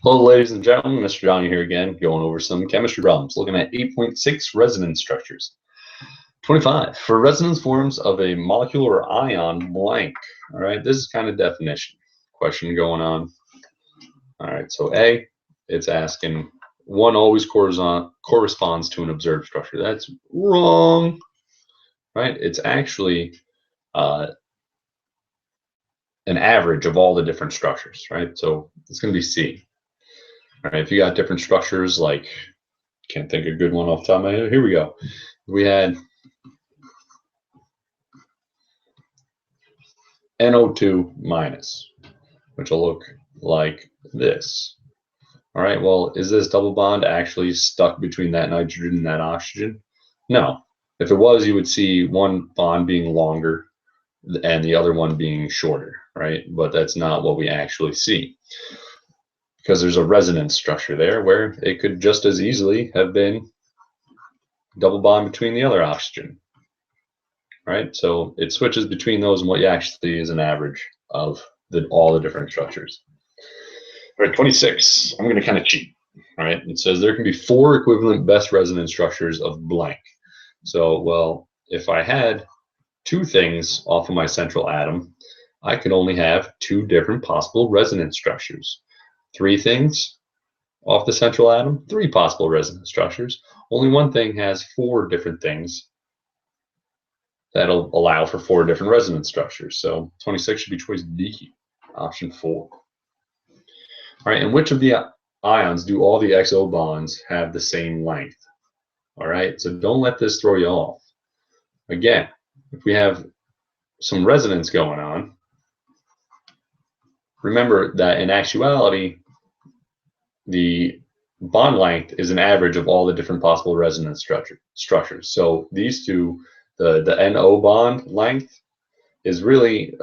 Hello, ladies and gentlemen. Mr. Johnny here again, going over some chemistry problems, looking at 8.6 resonance structures. 25. For resonance forms of a molecule or ion, blank. All right, this is kind of definition question going on. All right, so A, it's asking one always corresponds to an observed structure. That's wrong, right? It's actually an average of all the different structures, right? So it's going to be C. All right, if you got different structures, like, can't think of a good one off the top of my head. Here we go. We had NO2 minus, which will look like this. All right, well, is this double bond actually stuck between that nitrogen and that oxygen? No. If it was, you would see one bond being longer and the other one being shorter, right? But that's not what we actually see, because there's a resonance structure there where it could just as easily have been double bond between the other oxygen, right? So it switches between those, and what you actually see is an average of all the different structures. All right, 26. I'm going to kind of cheat. All right, it says there can be 4 equivalent best resonance structures of blank. So, well, if I had 2 things off of my central atom, I could only have 2 different possible resonance structures. 3 things off the central atom, 3 possible resonance structures. Only one thing has 4 different things. That'll allow for 4 different resonance structures. So 26 should be choice D, option 4. All right, and which of the ions do all the XO bonds have the same length? All right, so don't let this throw you off. Again, if we have some resonance going on, remember that in actuality, the bond length is an average of all the different possible resonance structures. So these two, the NO bond length is really,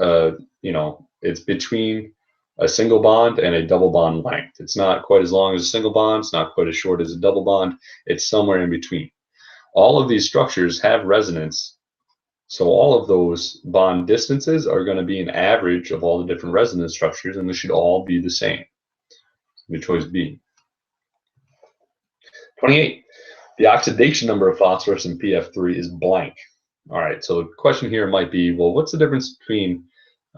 it's between a single bond and a double bond length. It's not quite as long as a single bond. It's not quite as short as a double bond. It's somewhere in between. All of these structures have resonance. So all of those bond distances are going to be an average of all the different resonance structures, and they should all be the same. The choice B. 28. The oxidation number of phosphorus in PF3 is blank. All right, so the question here might be, well, what's the difference between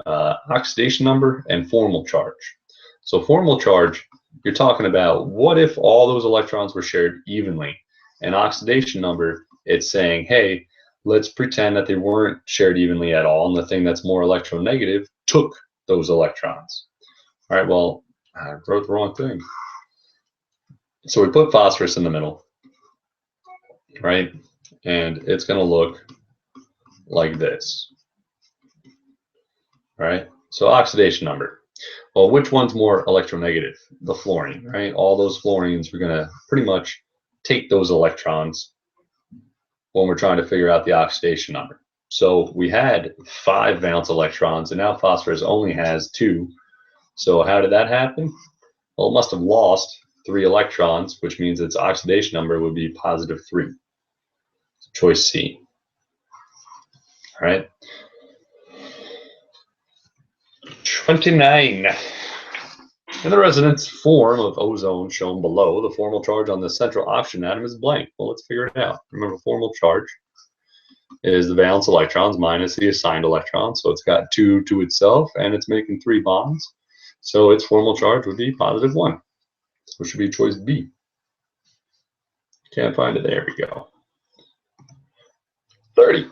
oxidation number and formal charge? So formal charge, you're talking about what if all those electrons were shared evenly, and oxidation number, it's saying, hey, let's pretend that they weren't shared evenly at all, and the thing that's more electronegative took those electrons. All right, well, I wrote the wrong thing. So we put phosphorus in the middle, right? And it's going to look like this, right? So oxidation number. Well, which one's more electronegative? The fluorine, right? All those fluorines, we're going to pretty much take those electrons when we're trying to figure out the oxidation number. So we had 5 valence electrons, and now phosphorus only has 2. So how did that happen? Well, it must have lost 3 electrons, which means its oxidation number would be positive 3. Choice C. All right. 29. In the resonance form of ozone shown below, the formal charge on the central oxygen atom is blank. Well, let's figure it out. Remember, formal charge is the valence electrons minus the assigned electrons. So it's got 2 to itself, and it's making 3 bonds. So its formal charge would be positive 1, which should be choice B. Can't find it. There we go. 30.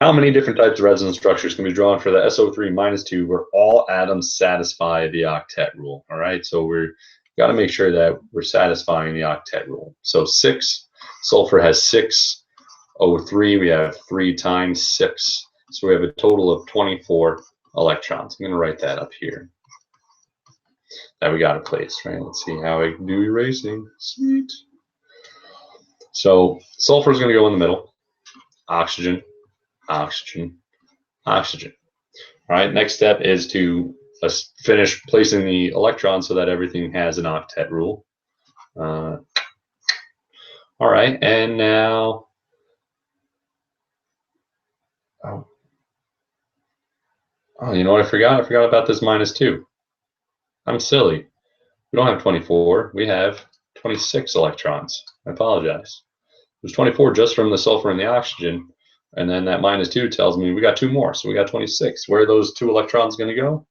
How many different types of resonance structures can be drawn for the SO3 minus 2 where all atoms satisfy the octet rule? All right, so we've got to make sure that we're satisfying the octet rule. So 6, sulfur has 6. O3, we have 3 times 6. So we have a total of 24 electrons. I'm going to write that up here. That we got a place, right? Let's see how I can do erasing. Sweet. So sulfur is going to go in the middle. Oxygen, oxygen, oxygen. All right, next step is to finish placing the electrons so that everything has an octet rule. All right, and now, oh, you know what I forgot? I forgot about this minus 2. I'm silly. We don't have 24. We have 26 electrons. I apologize. There's 24 just from the sulfur and the oxygen. And then that -2 tells me we got 2 more. So we got 26. Where are those 2 electrons going to go?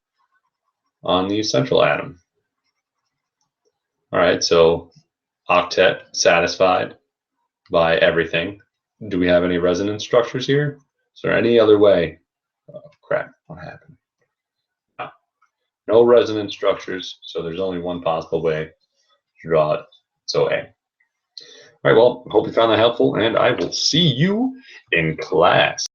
On the central atom. All right, so octet satisfied by everything. Do we have any resonance structures here? Is there any other way? Oh, crap, what happened? No. No resonance structures, so there's only one possible way to draw it. So A. All right, well, hope you found that helpful, and I will see you in class.